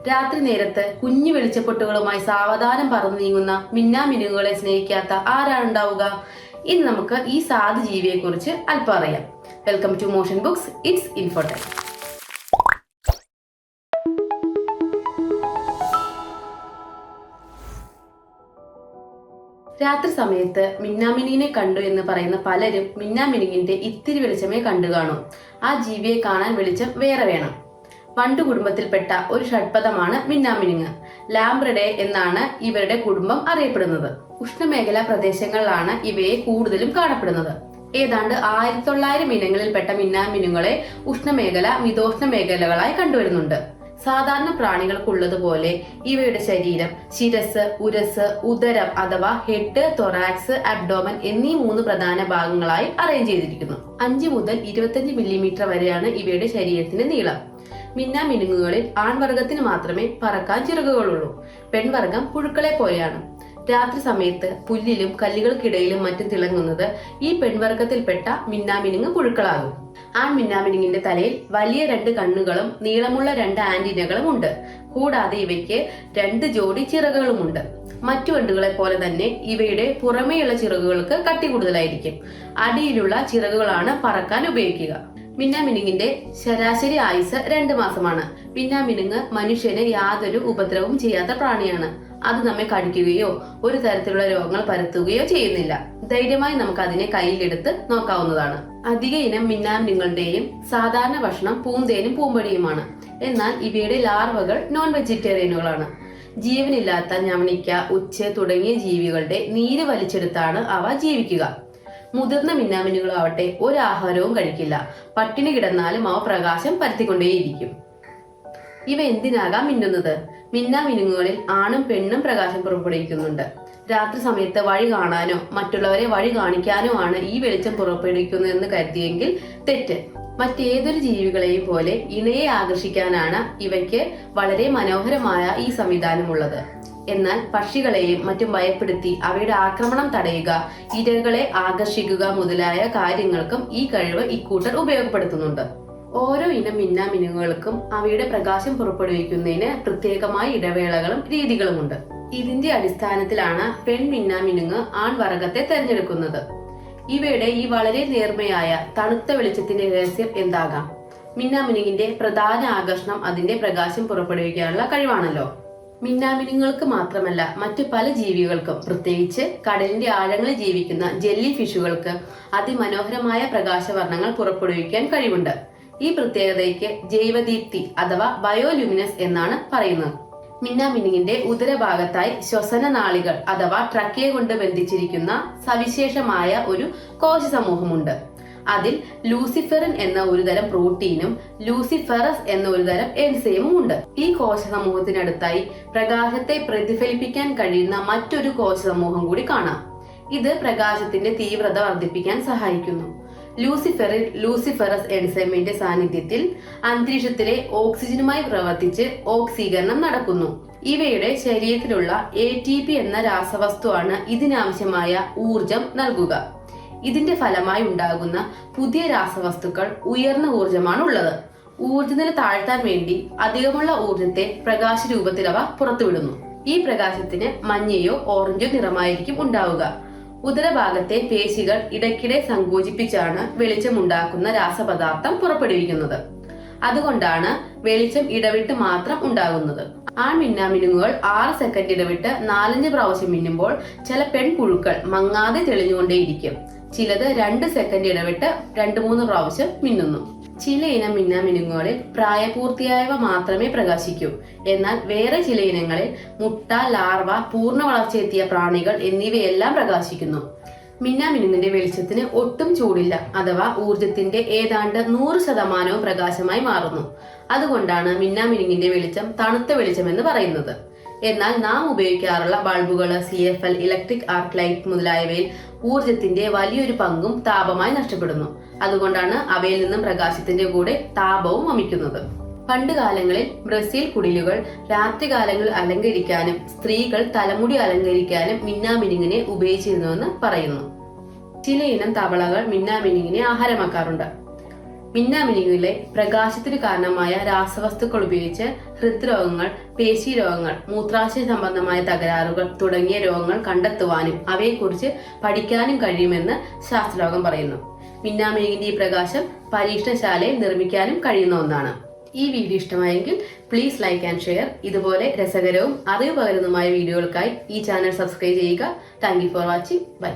രാത്രി നേരത്ത് കുഞ്ഞു വെളിച്ചപ്പൊട്ടുകളുമായി സാവധാനം പറന്നു നീങ്ങുന്ന മിന്നാമിനുങ്ങുകളെ സ്നേഹിക്കാത്ത ആരാണുണ്ടാവുക? ഇന്ന് നമുക്ക് ഈ സാധു ജീവിയെ കുറിച്ച് അല്പം അറിയാം. Welcome to Motion Books, it's Infotech. രാത്രി സമയത്ത് മിന്നാമിനുങ്ങിനെ കണ്ടു എന്ന് പറയുന്ന പലരും മിന്നാമിനുങ്ങിന്റെ ഇത്തിരി വെളിച്ചമേ കണ്ടു കാണും. ആ ജീവിയെ കാണാൻ വെളിച്ചം വേറെ വേണം. വണ്ടു കുടുംബത്തിൽപ്പെട്ട ഒരു ഷഡ്പദമാണ് മിന്നാമിനുങ്ങ്. ലാംബ്രഡേ എന്നാണ് ഇവരുടെ കുടുംബം അറിയപ്പെടുന്നത്. ഉഷ്ണമേഖലാ പ്രദേശങ്ങളിലാണ് ഇവയെ കൂടുതലും കാണപ്പെടുന്നത്. ഏതാണ്ട് 1900 ഇനങ്ങളിൽപ്പെട്ട മിന്നാമിനുങ്ങളെ ഉഷ്ണമേഖല, മിതോഷ്ണ മേഖലകളായി കണ്ടുവരുന്നുണ്ട്. സാധാരണ പ്രാണികൾക്കുള്ളതുപോലെ ഇവയുടെ ശരീരം ശിരസ്, ഉരസ്, ഉദരം അഥവാ ഹെഡ്, തൊറാക്സ്, അബ്ഡോമൻ എന്നീ 3 പ്രധാന ഭാഗങ്ങളായി അറേഞ്ച് ചെയ്തിരിക്കുന്നു. 5 മുതൽ 25 മില്ലിമീറ്റർ വരെയാണ് ഇവയുടെ ശരീരത്തിന്റെ നീളം. മിന്നാമിനുങ്ങുകളിൽ ആൺവർഗത്തിന് മാത്രമേ പറക്കാൻ ചിറകുകളുള്ളൂ. പെൺവർഗം പുഴുക്കളെ പോലെയാണ്. രാത്രി സമയത്ത് പുല്ലിലും കല്ലുകൾക്കിടയിലും മറ്റും തിളങ്ങുന്നത് ഈ പെൺവർഗത്തിൽപ്പെട്ട മിന്നാമിനുങ്ങ് പുഴുക്കളാകും. ആൺ മിന്നാമിനുങ്ങിന്റെ തലയിൽ വലിയ 2 കണ്ണുകളും നീളമുള്ള 2 ആന്റിനകളും ഉണ്ട്. കൂടാതെ ഇവയ്ക്ക് 2 ജോഡി ചിറകുകളുമുണ്ട്. മറ്റു വണ്ടുകളെ പോലെ തന്നെ ഇവയുടെ പുറമേയുള്ള ചിറകുകൾക്ക് കട്ടി കൂടുതലായിരിക്കും. അടിയിലുള്ള ചിറകുകളാണ് പറക്കാൻ ഉപയോഗിക്കുക. മിന്നാമിനുങ്ങിന്റെ ശരാശരി ആയുസ് 2 മാസമാണ്. മിന്നാമിനുങ്ങ് മനുഷ്യന് യാതൊരു ഉപദ്രവവും ചെയ്യാത്ത പ്രാണിയാണ്. അത് നമ്മെ കടിക്കുകയോ ഒരു തരത്തിലുള്ള രോഗങ്ങൾ പരത്തുകയോ ചെയ്യുന്നില്ല. ധൈര്യമായി നമുക്ക് അതിനെ കയ്യിലെടുത്ത് നോക്കാവുന്നതാണ്. അധിക ഇനം മിന്നാമിനുങ്ങളുടെയും സാധാരണ ഭക്ഷണം പൂന്തേനും പൂമ്പൊടിയുമാണ്. എന്നാൽ ഇവയുടെ ലാർവകൾ നോൺ വെജിറ്റേറിയനുകളാണ്. ജീവനില്ലാത്ത ഞവണിക്ക, ഉച്ച് തുടങ്ങിയ ജീവികളുടെ നീര് വലിച്ചെടുത്താണ് അവ ജീവിക്കുക. മുതിർന്ന മിന്നാമിനുകളാവട്ടെ ഒരു ആഹാരവും കഴിക്കില്ല. പട്ടിണി കിടന്നാലും അവ പ്രകാശം പരത്തിക്കൊണ്ടേയിരിക്കും. ഇവ എന്തിനാകാം മിന്നുന്നത്? മിന്നാമിനുങ്ങുകളിൽ ആണും പെണ്ണും പ്രകാശം പുറപ്പെടുവിക്കുന്നുണ്ട്. രാത്രി സമയത്ത് വഴി കാണാനോ മറ്റുള്ളവരെ വഴി കാണിക്കാനോ ആണ് ഈ വെളിച്ചം പുറപ്പെടുവിക്കുന്നതെന്ന് കരുതിയെങ്കിൽ തെറ്റ്. മറ്റേതൊരു ജീവികളെയും പോലെ ഇണയെ ആകർഷിക്കാനാണ് ഇവയ്ക്ക് വളരെ മനോഹരമായ ഈ സംവിധാനമുള്ളത്. എന്നാൽ പക്ഷികളെയും മറ്റും ഭയപ്പെടുത്തി അവയുടെ ആക്രമണം തടയുക, ഇരകളെ ആകർഷിക്കുക മുതലായ കാര്യങ്ങൾക്കും ഈ കഴിവ് ഇക്കൂട്ടർ ഉപയോഗപ്പെടുത്തുന്നുണ്ട്. ഓരോ ഇനം മിന്നാമിനുങ്ങൾക്കും അവയുടെ പ്രകാശം പുറപ്പെടുവിക്കുന്നതിന് പ്രത്യേകമായ ഇടവേളകളും രീതികളുമുണ്ട്. ഇതിന്റെ അടിസ്ഥാനത്തിലാണ് പെൺ മിന്നാമിനുങ്ങ് ആൺവർഗത്തെ തെരഞ്ഞെടുക്കുന്നത്. ഇവയുടെ ഈ വളരെ നേർമയായ തണുത്ത വെളിച്ചത്തിന്റെ രഹസ്യം എന്താകാം? മിന്നാമിനുങ്ങിന്റെ പ്രധാന ആകർഷണം അതിന്റെ പ്രകാശം പുറപ്പെടുവിക്കാനുള്ള കഴിവാണല്ലോ. മിന്നാമിനുങ്ങൾക്ക് മാത്രമല്ല മറ്റു പല ജീവികൾക്കും, പ്രത്യേകിച്ച് കടലിന്റെ ആഴങ്ങളിൽ ജീവിക്കുന്ന ജെല്ലി ഫിഷുകൾക്ക് അതിമനോഹരമായ പ്രകാശവർണ്ണങ്ങൾ പുറപ്പെടുവിക്കാൻ കഴിവുണ്ട്. ഈ പ്രത്യേകതയ്ക്ക് ജൈവദീപ്തി അഥവാ ബയോലുമിനസ് എന്നാണ് പറയുന്നത്. മിന്നാമിനുങ്ങിന്റെ ഉദരഭാഗത്തായി ശ്വസന നാളികൾ അഥവാ ട്രക്കിയ കൊണ്ട് ബന്ധിച്ചിരിക്കുന്ന സവിശേഷമായ ഒരു കോശ സമൂഹമുണ്ട്. അതിൽ ലൂസിഫെറിൻ എന്ന ഒരു തരം പ്രോട്ടീനും ലൂസിഫെറസ് എന്ന ഒരു തരം എൻസൈമും ഉണ്ട്. ഈ കോശ സമൂഹത്തിനടുത്തായി പ്രകാശത്തെ പ്രതിഫലിപ്പിക്കാൻ കഴിയുന്ന മറ്റൊരു കോശ സമൂഹം കൂടി കാണാം. ഇത് പ്രകാശത്തിന്റെ തീവ്രത വർദ്ധിപ്പിക്കാൻ സഹായിക്കുന്നു. ലൂസിഫെറിൻ ലൂസിഫെറസ് എൻസൈമിന്റെ സാന്നിധ്യത്തിൽ അന്തരീക്ഷത്തിലെ ഓക്സിജനുമായി പ്രവർത്തിച്ച് ഓക്സീകരണം നടക്കുന്നു. ഇവയുടെ ശരീരത്തിലുള്ള ATP എന്ന രാസവസ്തുവാണ് ഇതിനാവശ്യമായ ഊർജം നൽകുക. ഇതിന്റെ ഫലമായി ഉണ്ടാകുന്ന പുതിയ രാസവസ്തുക്കൾ ഉയർന്ന ഊർജമാണ് ഉള്ളത്. ഊർജ്ജനില താഴ്ത്താൻ വേണ്ടി അധികമുള്ള ഊർജത്തെ പ്രകാശ രൂപത്തിൽ അവ പുറത്തുവിടുന്നു. ഈ പ്രകാശത്തിന് മഞ്ഞയോ ഓറഞ്ചോ നിറമായിരിക്കും ഉണ്ടാവുക. ഉദരഭാഗത്തെ പേശികൾ ഇടയ്ക്കിടെ സങ്കോചിപ്പിച്ചാണ് വെളിച്ചമുണ്ടാക്കുന്ന രാസപദാർത്ഥം പുറപ്പെടുവിക്കുന്നത്. അതുകൊണ്ടാണ് വെളിച്ചം ഇടവിട്ട് മാത്രം ഉണ്ടാകുന്നത്. ആൺ മിന്നാമിനുങ്ങുകൾ 6 സെക്കൻഡ് ഇടവിട്ട് 4-5 പ്രാവശ്യം മിന്നുമ്പോൾ ചില പെൺപുഴുക്കൾ മങ്ങാതെ തെളിഞ്ഞുകൊണ്ടേയിരിക്കും. ചിലത് 2 സെക്കൻഡ് ഇടവിട്ട് 2-3 പ്രാവശ്യം മിന്നുന്നു. ചില ഇനം മിന്നാമിനുങ്ങുകളിൽ പ്രായപൂർത്തിയായവ മാത്രമേ പ്രകാശിക്കൂ. എന്നാൽ വേറെ ചില ഇനങ്ങളിൽ മുട്ട, ലാർവ, പൂർണ്ണ വളർച്ചയെത്തിയ പ്രാണികൾ എന്നിവയെല്ലാം പ്രകാശിക്കുന്നു. മിന്നാമിനുങ്ങിന്റെ വെളിച്ചത്തിന് ഒട്ടും ചൂടില്ല, അഥവാ ഊർജത്തിന്റെ ഏതാണ്ട് 100% പ്രകാശമായി മാറുന്നു. അതുകൊണ്ടാണ് മിന്നാമിനുങ്ങിന്റെ വെളിച്ചം തണുത്ത വെളിച്ചമെന്ന് പറയുന്നത്. എന്നാൽ നാം ഉപയോഗിക്കാറുള്ള ബൾബുകൾ, CFL, ഇലക്ട്രിക് ആർക്ക് ലൈറ്റ് മുതലായവയിൽ ഊർജത്തിന്റെ വലിയൊരു പങ്കും താപമായി നഷ്ടപ്പെടുന്നു. അതുകൊണ്ടാണ് അവയിൽ നിന്നും പ്രകാശത്തിന്റെ കൂടെ താപവും വമിക്കുന്നത്. പണ്ട് കാലങ്ങളിൽ ബ്രസീൽ കുടിലുകൾ രാത്രികാലങ്ങളിൽ അലങ്കരിക്കാനും സ്ത്രീകൾ തലമുടി അലങ്കരിക്കാനും മിന്നാമിനുങ്ങിനെ ഉപയോഗിച്ചിരുന്നുവെന്ന് പറയുന്നു. ചില ഇനം തവളകൾ മിന്നാമിനുങ്ങിനെ ആഹാരമാക്കാറുണ്ട്. മിന്നാമിനുങ്ങിലെ പ്രകാശത്തിന് കാരണമായ രാസവസ്തുക്കൾ ഉപയോഗിച്ച് ഹൃദ്രോഗങ്ങൾ, പേശീരോഗങ്ങൾ, മൂത്രാശയ സംബന്ധമായ തകരാറുകൾ തുടങ്ങിയ രോഗങ്ങൾ കണ്ടെത്തുവാനും അവയെക്കുറിച്ച് പഠിക്കാനും കഴിയുമെന്ന് ശാസ്ത്രലോകം പറയുന്നു. മിന്നാമിനുങ്ങിന്റെ ഈ പ്രകാശം പരീക്ഷണശാലയിൽ നിർമ്മിക്കാനും കഴിയുന്ന ഒന്നാണ്. ഈ വീഡിയോ ഇഷ്ടമായെങ്കിൽ പ്ലീസ് ലൈക്ക് ആൻഡ് ഷെയർ. ഇതുപോലെ രസകരവും അറിവ് പകരുന്നതുമായ വീഡിയോകൾക്കായി ഈ ചാനൽ സബ്സ്ക്രൈബ് ചെയ്യുക. Thank you for watching. By.